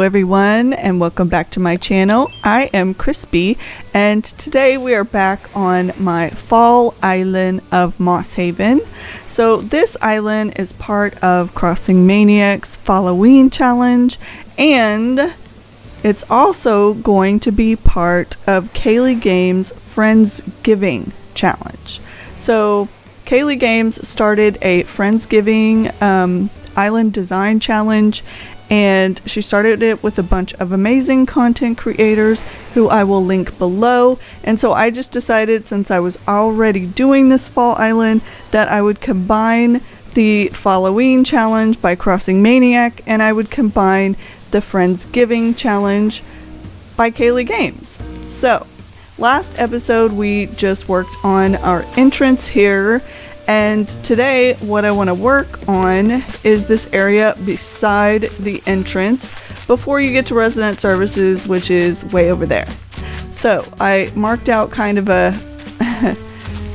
everyone, and welcome back to my channel. I am Crispy, and today we are back on my fall island of Mosshaven. So this island is part of Crossing Maniac's Halloween challenge, and it's also going to be part of Kaylee Games' Friendsgiving challenge. So Kaylee Games started a Friendsgiving island design challenge, and she started it with a bunch of amazing content creators who I will link below. And so I just decided, since I was already doing this fall island, that I would combine the Halloween challenge by Crossing Maniac, and I would combine the Friendsgiving challenge by Kaylee Games. So last episode we just worked on our entrance here, and today what I want to work on is this area beside the entrance before you get to resident services, which is way over there. So I marked out kind of a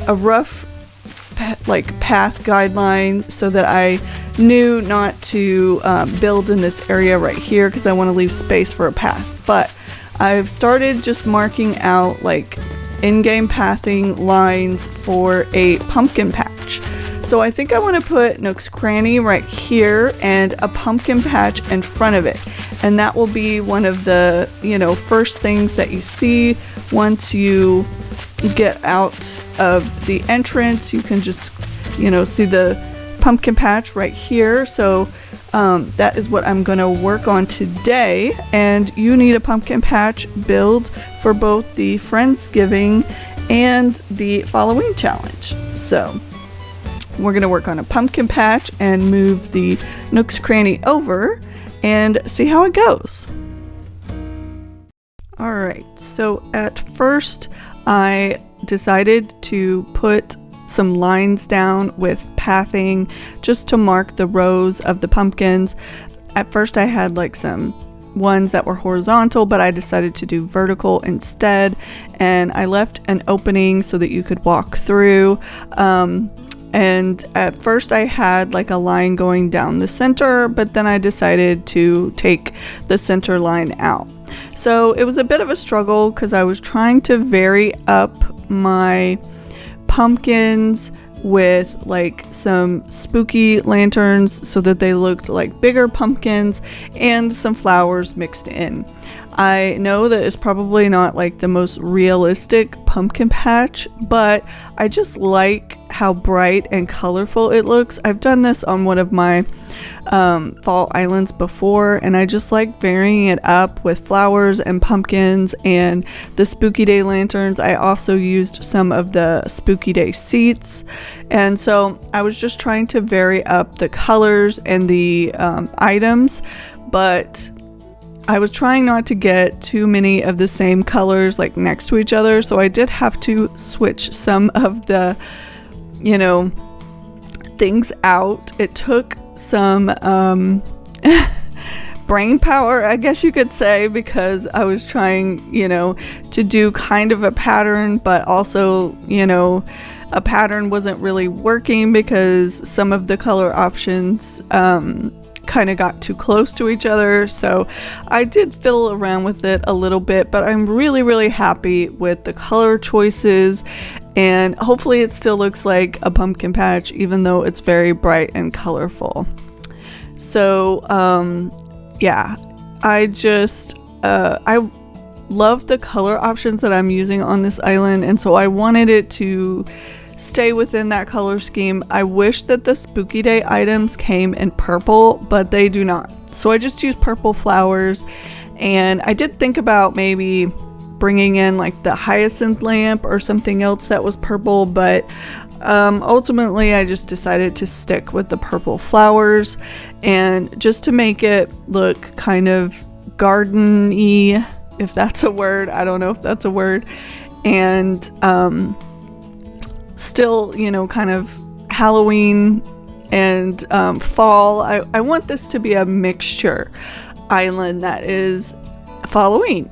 rough path guideline so that I knew not to build in this area right here, because I want to leave space for a path. But I've started just marking out in-game pathing lines for a pumpkin patch. So I think I want to put Nook's Cranny right here and a pumpkin patch in front of it. And that will be one of the, first things that you see once you get out of the entrance. You can just, see the pumpkin patch right here. So that is what I'm going to work on today. And you need a pumpkin patch build for both the Friendsgiving and the Halloween challenge. So we're going to work on a pumpkin patch and move the Nook's Cranny over and see how it goes. Alright, so at first I decided to put some lines down with pathing just to mark the rows of the pumpkins. At first I had some ones that were horizontal, but I decided to do vertical instead, and I left an opening so that you could walk through. And at first I had a line going down the center, but then I decided to take the center line out. So it was a bit of a struggle because I was trying to vary up my pumpkins with some spooky lanterns so that they looked like bigger pumpkins, and some flowers mixed in. I know that it's probably not the most realistic pumpkin patch, but I just like how bright and colorful it looks. I've done this on one of my fall islands before, and I just like varying it up with flowers and pumpkins and the spooky day lanterns. I also used some of the spooky day seats, and so I was just trying to vary up the colors and the items, but I was trying not to get too many of the same colors next to each other, so I did have to switch some of the things out. It took some brain power, I guess you could say, because I was trying to do kind of a pattern, but also a pattern wasn't really working because some of the color options kind of got too close to each other. So I did fiddle around with it a little bit, but I'm really happy with the color choices, and hopefully it still looks like a pumpkin patch even though it's very bright and colorful. So yeah, I just I love the color options that I'm using on this island, and so I wanted it to stay within that color scheme. I wish that the spooky day items came in purple, but they do not. So I just used purple flowers, and I did think about maybe bringing in the hyacinth lamp or something else that was purple, but ultimately I just decided to stick with the purple flowers, and just to make it look kind of garden-y, if that's a word. I don't know if that's a word. And still, kind of Halloween and fall. I want this to be a mixture island that is Halloween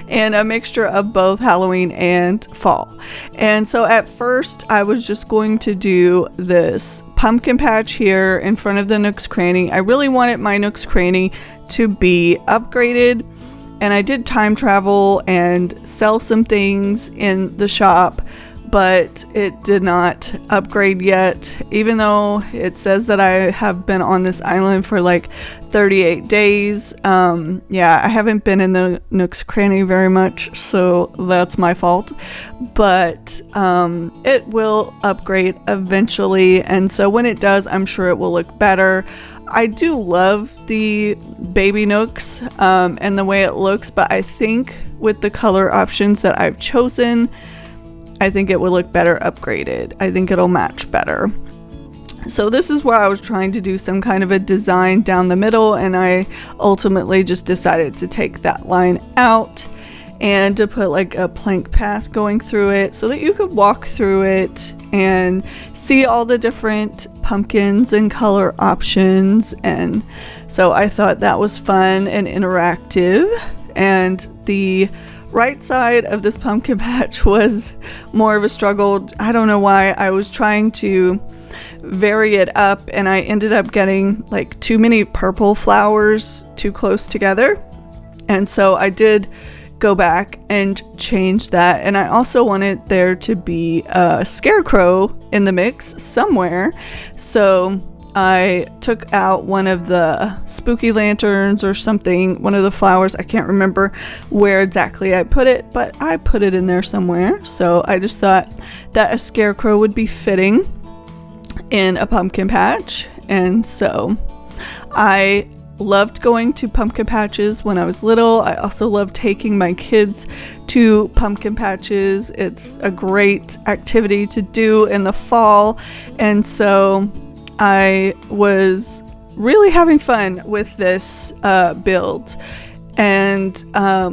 and a mixture of both Halloween and fall. And so at first I was just going to do this pumpkin patch here in front of the Nook's Cranny. I really wanted my Nook's Cranny to be upgraded, and I did time travel and sell some things in the shop, but it did not upgrade yet, even though it says that I have been on this island for like 38 days. Yeah, I haven't been in the Nook's Cranny very much, so that's my fault, but it will upgrade eventually, and so when it does, I'm sure it will look better. I do love the baby Nooks and the way it looks, but I think with the color options that I've chosen, I think it will look better upgraded. I think it'll match better. So this is where I was trying to do some kind of a design down the middle, and I ultimately just decided to take that line out and to put like a plank path going through it so that you could walk through it and see all the different pumpkins and color options. And so I thought that was fun and interactive. And the right side of this pumpkin patch was more of a struggle. I don't know why. I was trying to vary it up, and I ended up getting like too many purple flowers too close together, and so I did go back and change that. And I also wanted there to be a scarecrow in the mix somewhere, so I took out one of the spooky lanterns or something, one of the flowers. I can't remember where exactly I put it, but I put it in there somewhere. So I just thought that a scarecrow would be fitting in a pumpkin patch. And so I loved going to pumpkin patches when I was little. I also loved taking my kids to pumpkin patches. It's a great activity to do in the fall, and so I was really having fun with this build. And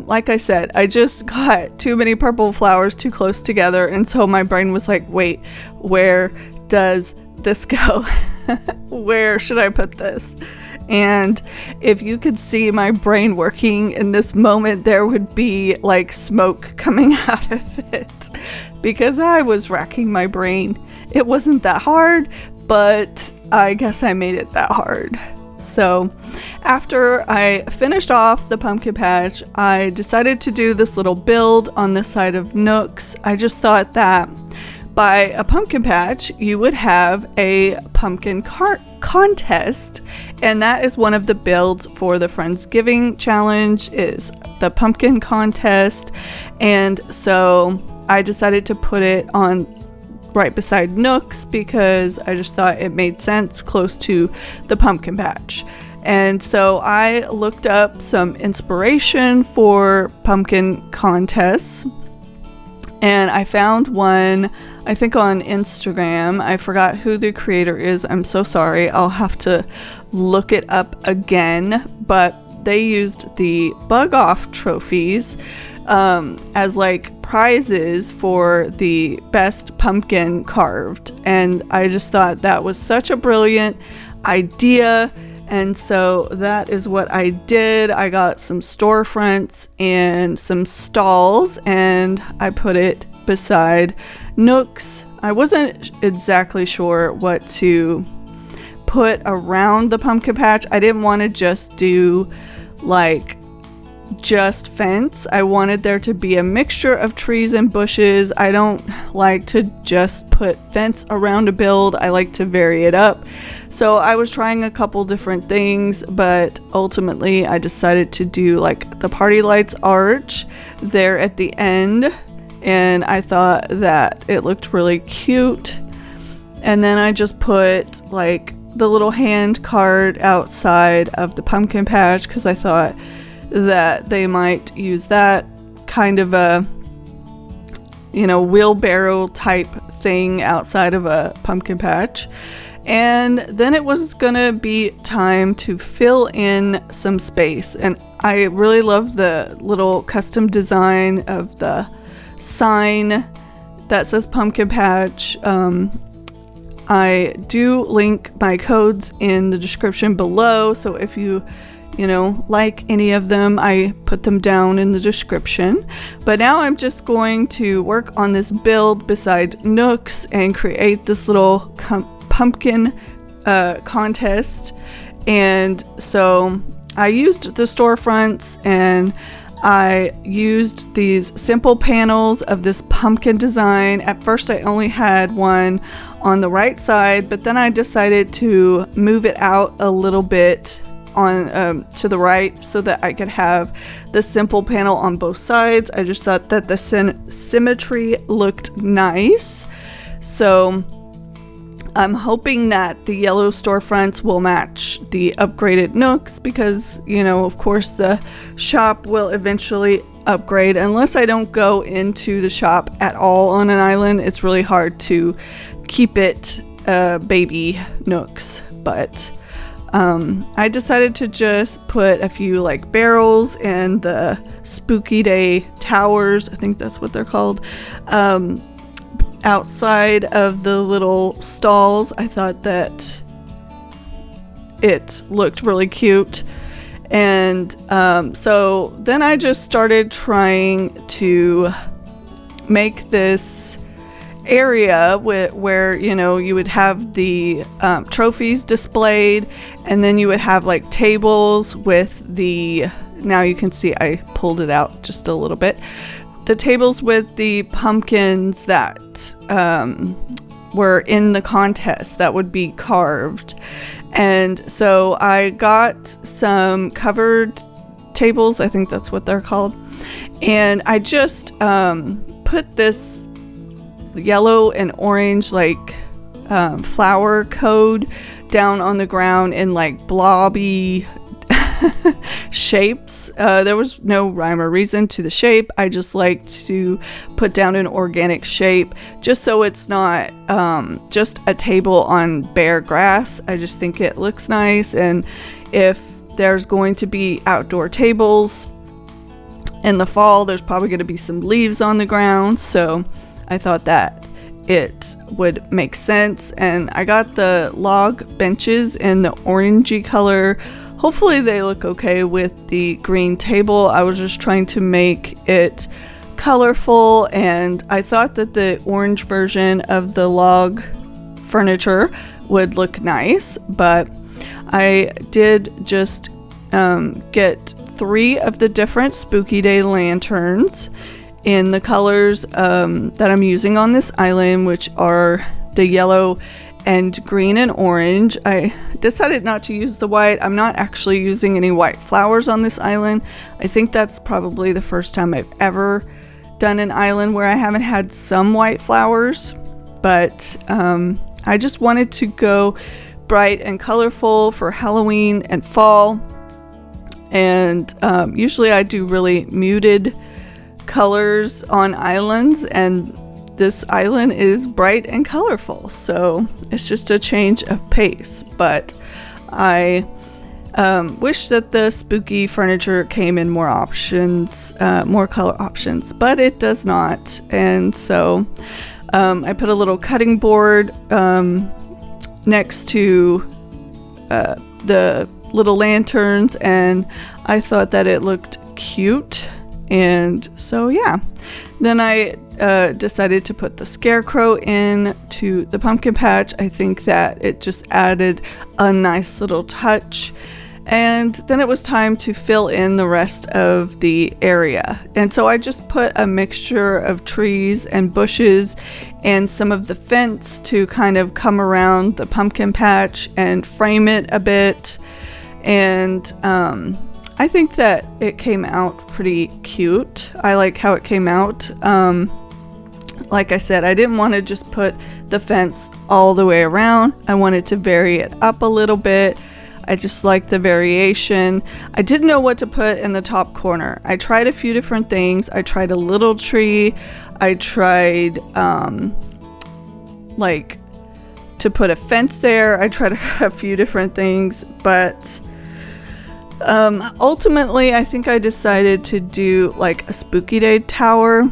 like I said, I just got too many purple flowers too close together, and so my brain was like, wait, where does this go? Where should I put this? And if you could see my brain working in this moment, there would be like smoke coming out of it because I was racking my brain. It wasn't that hard, but I guess I made it that hard. So after I finished off the pumpkin patch, I decided to do this little build on this side of Nooks. I just thought that by a pumpkin patch, you would have a pumpkin contest, and that is one of the builds for the Friendsgiving challenge, is the pumpkin contest. And so I decided to put it on right beside Nooks because I just thought it made sense close to the pumpkin patch. And so I looked up some inspiration for pumpkin contests, and I found one, I think on Instagram. I forgot who the creator is. I'm so sorry. I'll have to look it up again. But they used the bug off trophies as like prizes for the best pumpkin carved. And I just thought that was such a brilliant idea. And so that is what I did. I got some storefronts and some stalls, and I put it beside Nooks. I wasn't exactly sure what to put around the pumpkin patch. I didn't want to just do like just fence. I wanted there to be a mixture of trees and bushes. I don't like to just put fence around a build. I like to vary it up. So I was trying a couple different things, but ultimately I decided to do like the party lights arch there at the end, and I thought that it looked really cute. And then I just put like the little hand card outside of the pumpkin patch because I thought that they might use that kind of a, you know, wheelbarrow type thing outside of a pumpkin patch. And then it was gonna be time to fill in some space, and I really love the little custom design of the sign that says pumpkin patch. I do link my codes in the description below, so if you like any of them, I put them down in the description. But now I'm just going to work on this build beside Nooks and create this little pumpkin contest, and so I used the storefronts and I used these simple panels of this pumpkin design. At first I only had one on the right side, but then I decided to move it out a little bit on to the right so that I could have the simple panel on both sides. I just thought that the symmetry looked nice. So I'm hoping that the yellow storefronts will match the upgraded nooks because, you know, of course the shop will eventually upgrade. Unless I don't go into the shop at all on an island, it's really hard to keep it baby nooks. But I decided to just put a few like barrels and the Spooky Day towers, I think that's what they're called, outside of the little stalls. I thought that it looked really cute, and so then I just started trying to make this area where you know, you would have the trophies displayed, and then you would have like tables with the, now you can see I pulled it out just a little bit, the tables with the pumpkins that were in the contest that would be carved. And so I got some covered tables, I think that's what they're called, and I just put this yellow and orange like flower code down on the ground in like blobby shapes. There was no rhyme or reason to the shape. I just like to put down an organic shape just so it's not just a table on bare grass. I just think it looks nice, and if there's going to be outdoor tables in the fall, there's probably going to be some leaves on the ground, so I thought that it would make sense. And I got the log benches in the orangey color. Hopefully they look okay with the green table. I was just trying to make it colorful, and I thought that the orange version of the log furniture would look nice, but I did just get 3 of the different Spooky Day lanterns in the colors that I'm using on this island, which are the yellow and green and orange. I decided not to use the white. I'm not actually using any white flowers on this island. I think that's probably the first time I've ever done an island where I haven't had some white flowers, but I just wanted to go bright and colorful for Halloween and fall, and usually I do really muted colors on islands, and this island is bright and colorful, so it's just a change of pace. But I wish that the spooky furniture came in more options, more color options, but it does not. And so I put a little cutting board next to the little lanterns, and I thought that it looked cute. And so yeah, then I decided to put the scarecrow in to the pumpkin patch. I think that it just added a nice little touch. And then it was time to fill in the rest of the area. And so I just put a mixture of trees and bushes and some of the fence to kind of come around the pumpkin patch and frame it a bit. And I think that it came out pretty cute. I like how it came out. Like I said, I didn't want to just put the fence all the way around. I wanted to vary it up a little bit. I just like the variation. I didn't know what to put in the top corner. I tried a few different things. I tried a little tree. I tried like to put a fence there. I tried a few different things, but ultimately I think I decided to do like a Spooky Day tower,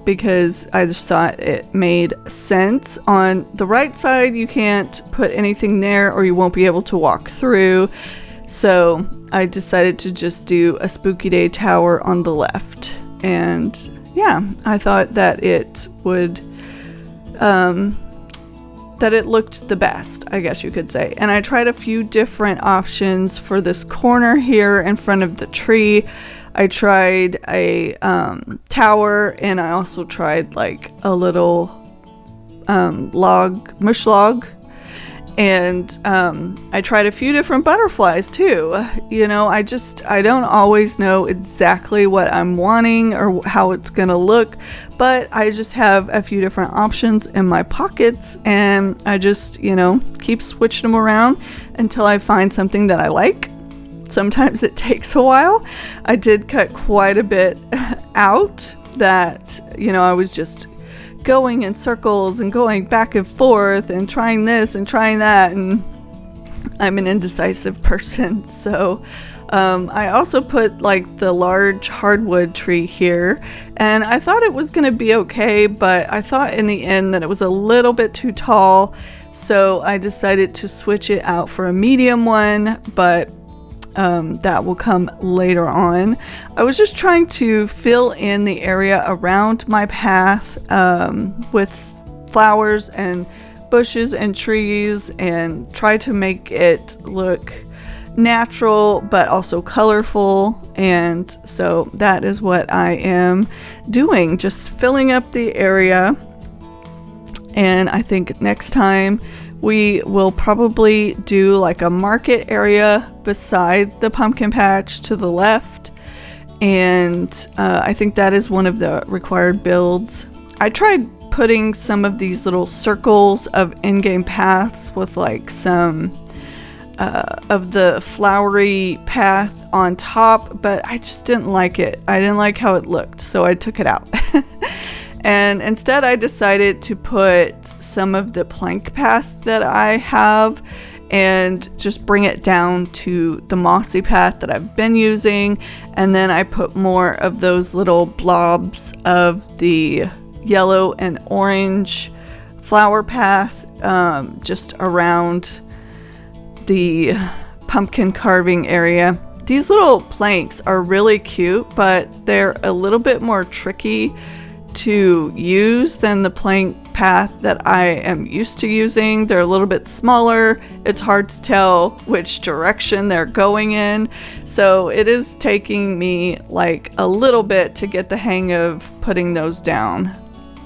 because I just thought it made sense. On the right side you can't put anything there or you won't be able to walk through, so I decided to just do a Spooky Day tower on the left. And yeah, I thought that it would that it looked the best, I guess you could say. And I tried a few different options for this corner here in front of the tree. I tried a tower, and I also tried like a little mush log. And I tried a few different butterflies too. You know, I don't always know exactly what I'm wanting or how it's gonna look, but I just have a few different options in my pockets, and I just, you know, keep switching them around until I find something that I like. Sometimes it takes a while. I did cut quite a bit out that, you know, I was just going in circles and going back and forth and trying this and trying that, and I'm an indecisive person. So I also put like the large hardwood tree here, and I thought it was gonna be okay, but I thought in the end that it was a little bit too tall, so I decided to switch it out for a medium one, but that will come later on. I was just trying to fill in the area around my path with flowers and bushes and trees, and try to make it look natural but also colorful. And so that is what I am doing, just filling up the area. And I think next time we will probably do like a market area beside the pumpkin patch to the left. And I think that is one of the required builds. I tried putting some of these little circles of in-game paths with like some of the flowery path on top, but I just didn't like it. I didn't like how it looked, so I took it out. And instead I decided to put some of the plank path that I have and just bring it down to the mossy path that I've been using. And then I put more of those little blobs of the yellow and orange flower path just around the pumpkin carving area. These little planks are really cute, but they're a little bit more tricky to use than the plank path that I am used to using. They're a little bit smaller. It's hard to tell which direction they're going in. So it is taking me like a little bit to get the hang of putting those down.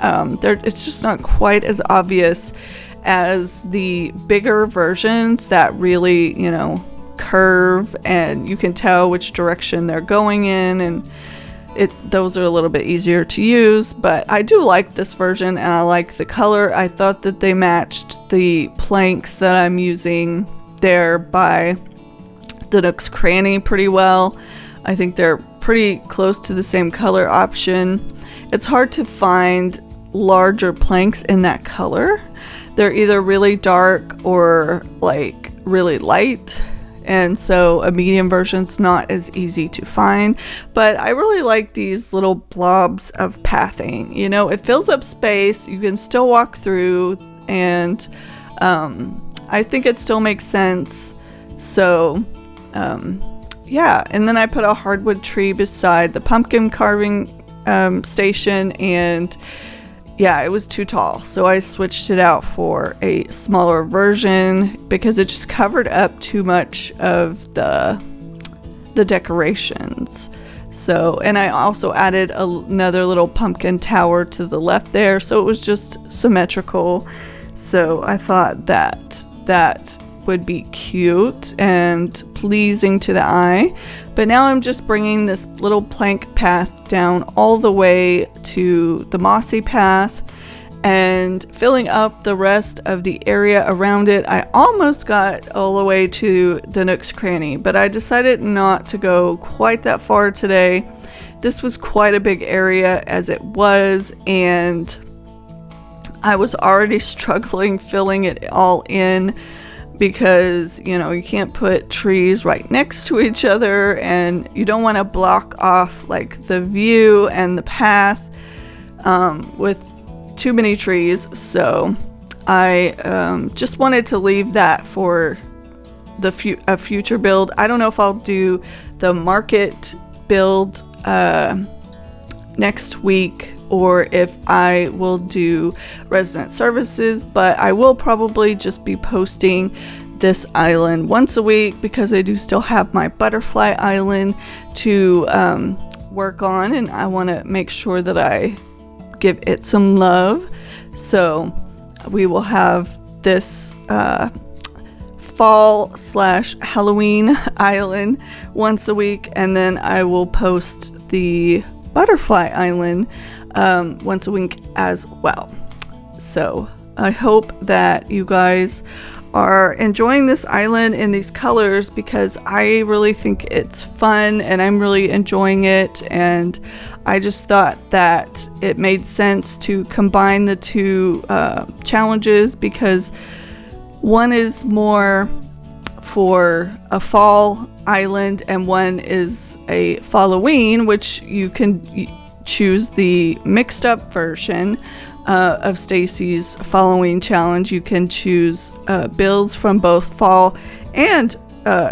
It's just not quite as obvious as the bigger versions that really, you know, curve and you can tell which direction they're going in, and those are a little bit easier to use. But I do like this version, and I like the color. I thought that they matched the planks that I'm using there by the Nook's Cranny pretty well. I think they're pretty close to the same color option. It's hard to find larger planks in that color. They're either really dark or like really light, and so a medium version's not as easy to find. But I really like these little blobs of pathing. You know, it fills up space, you can still walk through, and I think it still makes sense. So yeah, and then I put a hardwood tree beside the pumpkin carving station, and yeah, it was too tall, so I switched it out for a smaller version because it just covered up too much of the decorations. So, and I also added another little pumpkin tower to the left there, so it was just symmetrical. So I thought that would be cute and pleasing to the eye. But now I'm just bringing this little plank path down all the way to the mossy path and filling up the rest of the area around it. I almost got all the way to the Nook's Cranny, but I decided not to go quite that far today. This was quite a big area as it was, and I was already struggling filling it all in, because, you know, you can't put trees right next to each other, and you don't want to block off like the view and the path with too many trees. So I just wanted to leave that for a future build. I don't know if I'll do the market build next week or if I will do resident services, but I will probably just be posting this island once a week because I do still have my butterfly island to work on, and I want to make sure that I give it some love. So we will have this fall/Halloween island once a week, and then I will post the butterfly island once a week as well. So I hope that you guys are enjoying this island in these colors, because I really think it's fun and I'm really enjoying it, and I just thought that it made sense to combine the two challenges, because one is more for a fall island and one is a Falloween, which you can choose the mixed up version of Stacy's Falloween challenge. You can choose builds from both fall and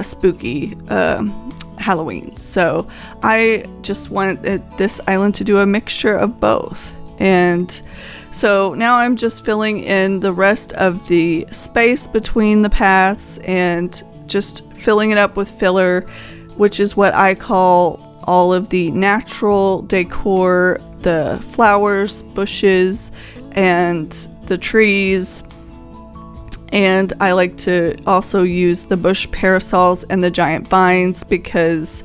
spooky Halloween. So I just wanted this island to do a mixture of both. And so now I'm just filling in the rest of the space between the paths and just filling it up with filler, which is what I call all of the natural decor, the flowers, bushes, and the trees. And I like to also use the bush parasols and the giant vines because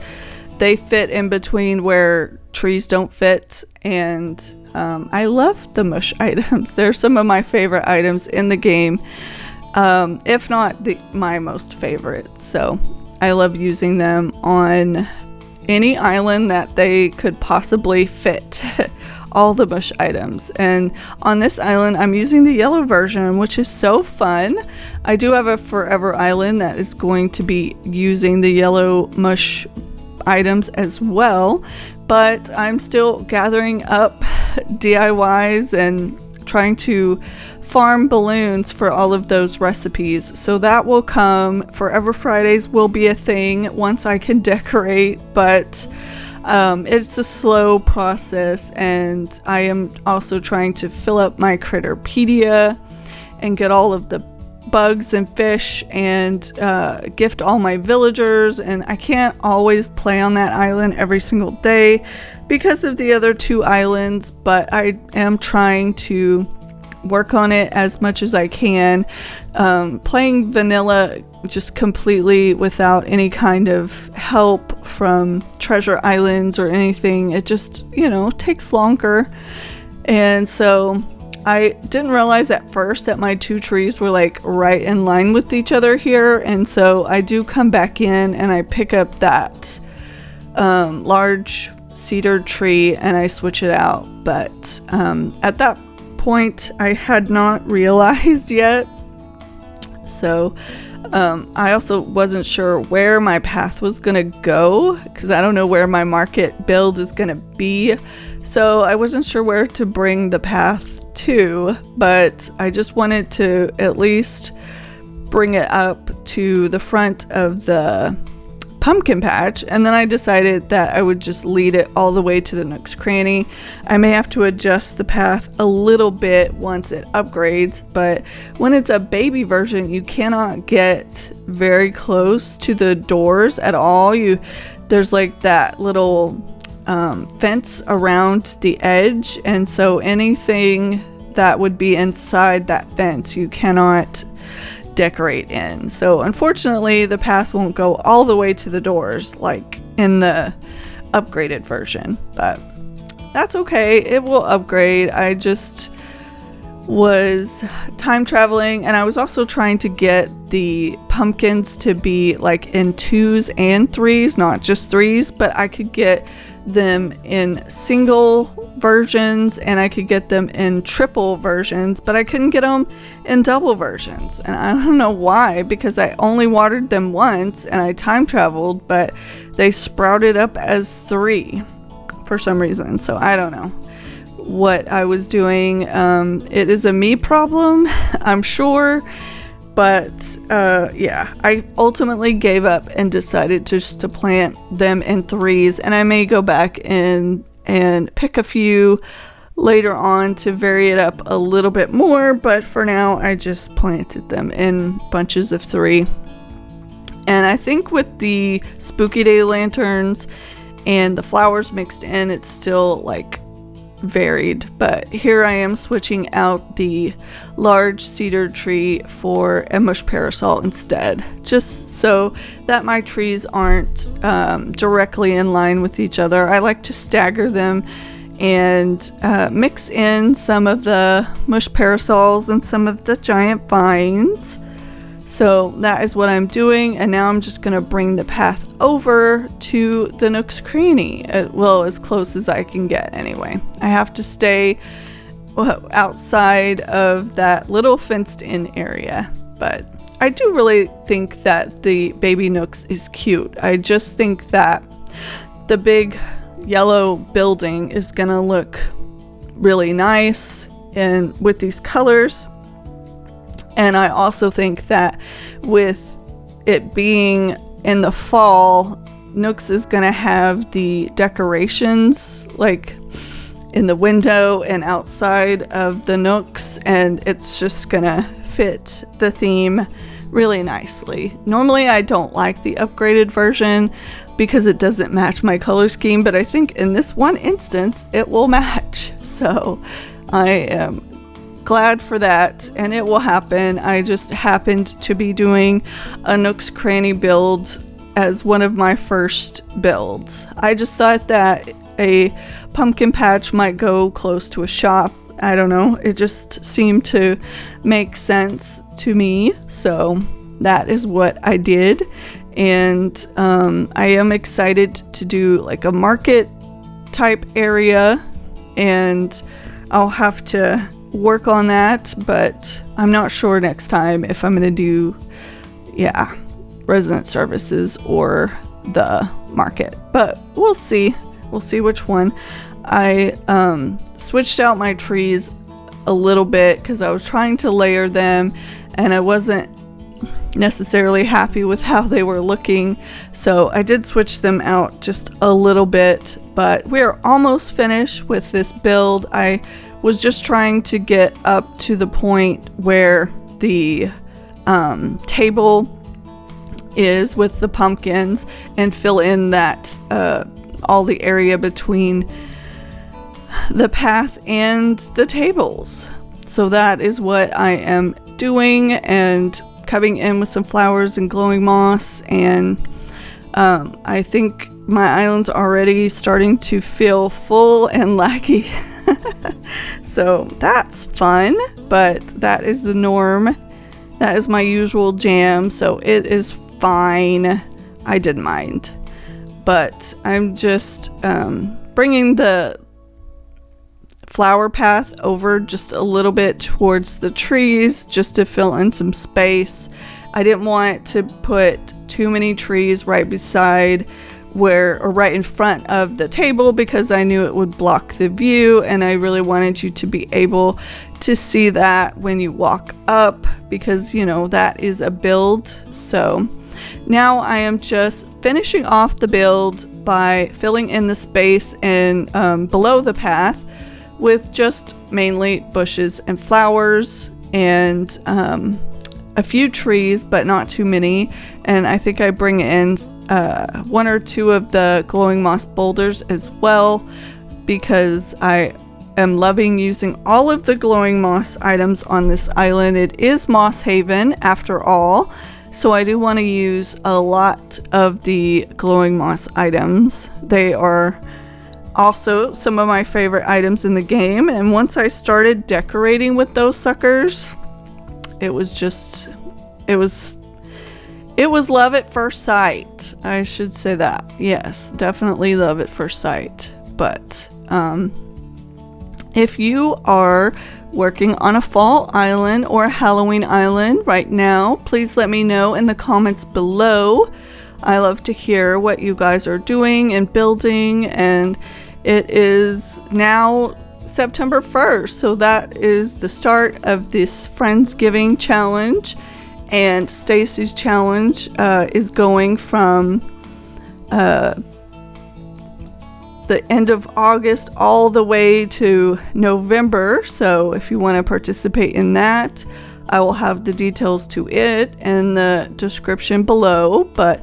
they fit in between where trees don't fit. And I love the mush items. They're some of my favorite items in the game, if not my most favorite. So I love using them on any island that they could possibly fit. All the bush items. And on this island I'm using the yellow version, which is so fun. I do have a forever island that is going to be using the yellow mush items as well, but I'm still gathering up DIYs and trying to farm balloons for all of those recipes. So that will come. Forever Fridays will be a thing once I can decorate, but it's a slow process, and I am also trying to fill up my Critterpedia and get all of the bugs and fish and gift all my villagers. And I can't always play on that island every single day because of the other two islands, but I am trying to work on it as much as I can. Playing vanilla just completely without any kind of help from treasure islands or anything, it just, takes longer. And so I didn't realize at first that my two trees were like right in line with each other here, and so I do come back in and I pick up that large cedar tree and I switch it out. But at that point I had not realized yet, so I also wasn't sure where my path was gonna go, because I don't know where my market build is gonna be, so I wasn't sure where to bring the path to, but I just wanted to at least bring it up to the front of the pumpkin patch, and then I decided that I would just lead it all the way to the Nook's Cranny. I may have to adjust the path a little bit once it upgrades, but when it's a baby version you cannot get very close to the doors at all. There's like that little fence around the edge, and so anything that would be inside that fence you cannot decorate in. So unfortunately the path won't go all the way to the doors like in the upgraded version, but that's okay, it will upgrade. I just was time traveling, and I was also trying to get the pumpkins to be like in 2s and 3s, not just 3s, but I could get them in single versions and I could get them in triple versions, but I couldn't get them in double versions, and I don't know why, because I only watered them once and I time traveled, but they sprouted up as 3 for some reason. So I don't know what I was doing. It is a me problem, I'm sure, but yeah, I ultimately gave up and decided just to plant them in 3s, and I may go back in and pick a few later on to vary it up a little bit more, but for now I just planted them in bunches of 3. And I think with the Spooky Day lanterns and the flowers mixed in, it's still like varied. But here I am switching out the large cedar tree for a mush parasol instead, just so that my trees aren't directly in line with each other. I like to stagger them and mix in some of the mush parasols and some of the giant vines. So that is what I'm doing, and now I'm just going to bring the path over to the Nook's Cranny. Well, as close as I can get anyway. I have to stay outside of that little fenced-in area, but I do really think that the baby Nooks is cute. I just think that the big yellow building is going to look really nice and with these colors. And I also think that with it being in the fall, Nooks is going to have the decorations like in the window and outside of the Nooks, and it's just going to fit the theme really nicely. Normally I don't like the upgraded version because it doesn't match my color scheme, but I think in this one instance it will match. So I am glad for that, and it will happen. I just happened to be doing a Nook's Cranny build as one of my first builds. I just thought that a pumpkin patch might go close to a shop. I don't know, it just seemed to make sense to me, so that is what I did. And I am excited to do like a market type area, and I'll have to work on that, but I'm not sure next time if I'm gonna do resident services or the market, but we'll see which one. I switched out my trees a little bit because I was trying to layer them and I wasn't necessarily happy with how they were looking, so I did switch them out just a little bit. But we're almost finished with this build. I was just trying to get up to the point where the table is with the pumpkins and fill in that all the area between the path and the tables. So that is what I am doing, and coming in with some flowers and glowing moss, and I think my island's already starting to feel full and laggy. So that's fun, but that is the norm. That is my usual jam, so it is fine. I didn't mind, but I'm just bringing the flower path over just a little bit towards the trees just to fill in some space. I didn't want to put too many trees right beside or right in front of the table because I knew it would block the view, and I really wanted you to be able to see that when you walk up, because you know that is a build. So now I am just finishing off the build by filling in the space and below the path with just mainly bushes and flowers and a few trees, but not too many. And I think I bring in 1 or 2 of the glowing moss boulders as well, because I am loving using all of the glowing moss items on this island. It is Mosshaven after all, so I do want to use a lot of the glowing moss items. They are also some of my favorite items in the game, and once I started decorating with those suckers, it was love at first sight. I should say that. Yes, definitely love at first sight. But if you are working on a fall island or a Halloween island right now, please let me know in the comments below. I love to hear what you guys are doing and building, and it is now September 1st, so that is the start of this Friendsgiving challenge, and Stacy's challenge is going from the end of August all the way to November. So if you want to participate in that, I will have the details to it in the description below. But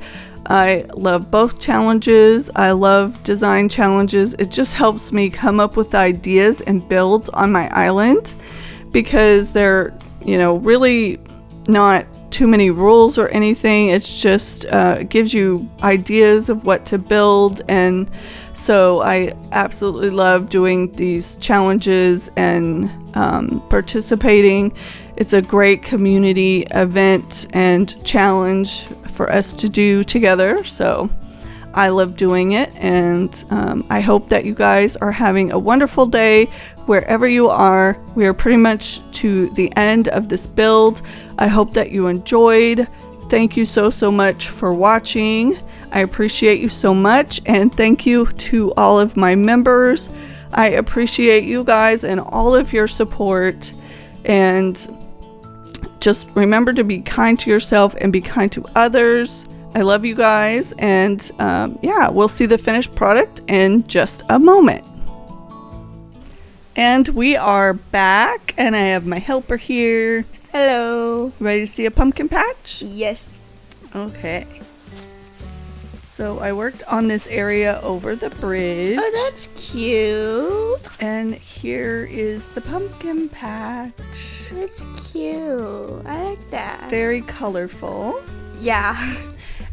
I love both challenges. I love design challenges. It just helps me come up with ideas and builds on my island, because they're, really not too many rules or anything. It's just gives you ideas of what to build. And so I absolutely love doing these challenges and participating. It's a great community event and challenge for us to do together. So I love doing it, and I hope that you guys are having a wonderful day wherever you are. We are pretty much to the end of this build. I hope that you enjoyed. Thank you so much for watching. I appreciate you so much, and thank you to all of my members. I appreciate you guys and all of your support, and just remember to be kind to yourself and be kind to others. I love you guys, and yeah, we'll see the finished product in just a moment. And we are back, and I have my helper here. Hello. Ready to see a pumpkin patch? Yes. Okay. So I worked on this area over the bridge. Oh, that's cute. And here is the pumpkin patch. That's cute. I like that. Very colorful. Yeah.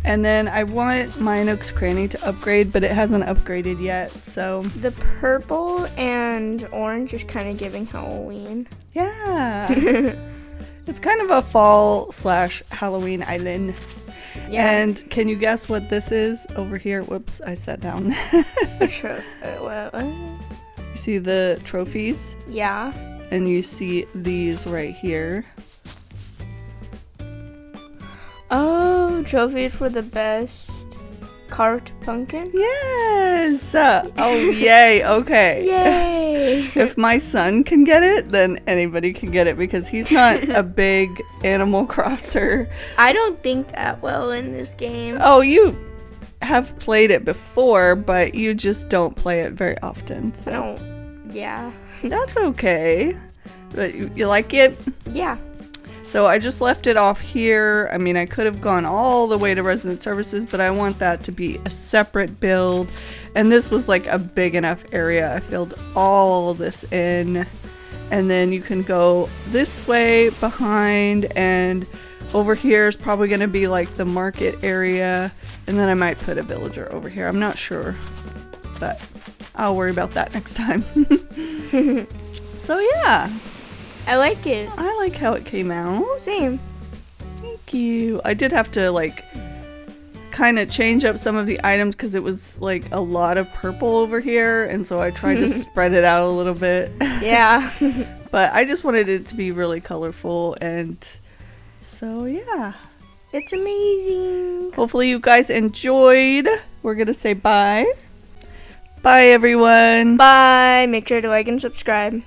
And then I want my Nook's Cranny to upgrade, but it hasn't upgraded yet, so. The purple and orange is kind of giving Halloween. Yeah. It's kind of a fall/Halloween island. Yeah. And can you guess what this is over here? Whoops, I sat down. What? You see the trophies? Yeah. And you see these right here. Oh, trophies for the best carved pumpkin? Yes! Oh, yay, okay. Yay! If my son can get it, then anybody can get it, because he's not a big Animal Crosser. I don't think that well in this game. Oh, you have played it before, but you just don't play it very often. So Yeah. that's okay. But you like it? Yeah. So I just left it off here. I mean, I could have gone all the way to Resident Services, but I want that to be a separate build. And this was like a big enough area. I filled all this in. And then you can go this way behind, and over here is probably going to be like the market area. And then I might put a villager over here. I'm not sure, but I'll worry about that next time. So yeah. I like it. I like how it came out. Same. Thank you. I did have to like kind of change up some of the items because it was like a lot of purple over here, and so I tried to spread it out a little bit. Yeah. But I just wanted it to be really colorful, and so yeah. It's amazing. Hopefully you guys enjoyed. We're gonna say bye. Bye everyone. Bye. Make sure to like and subscribe.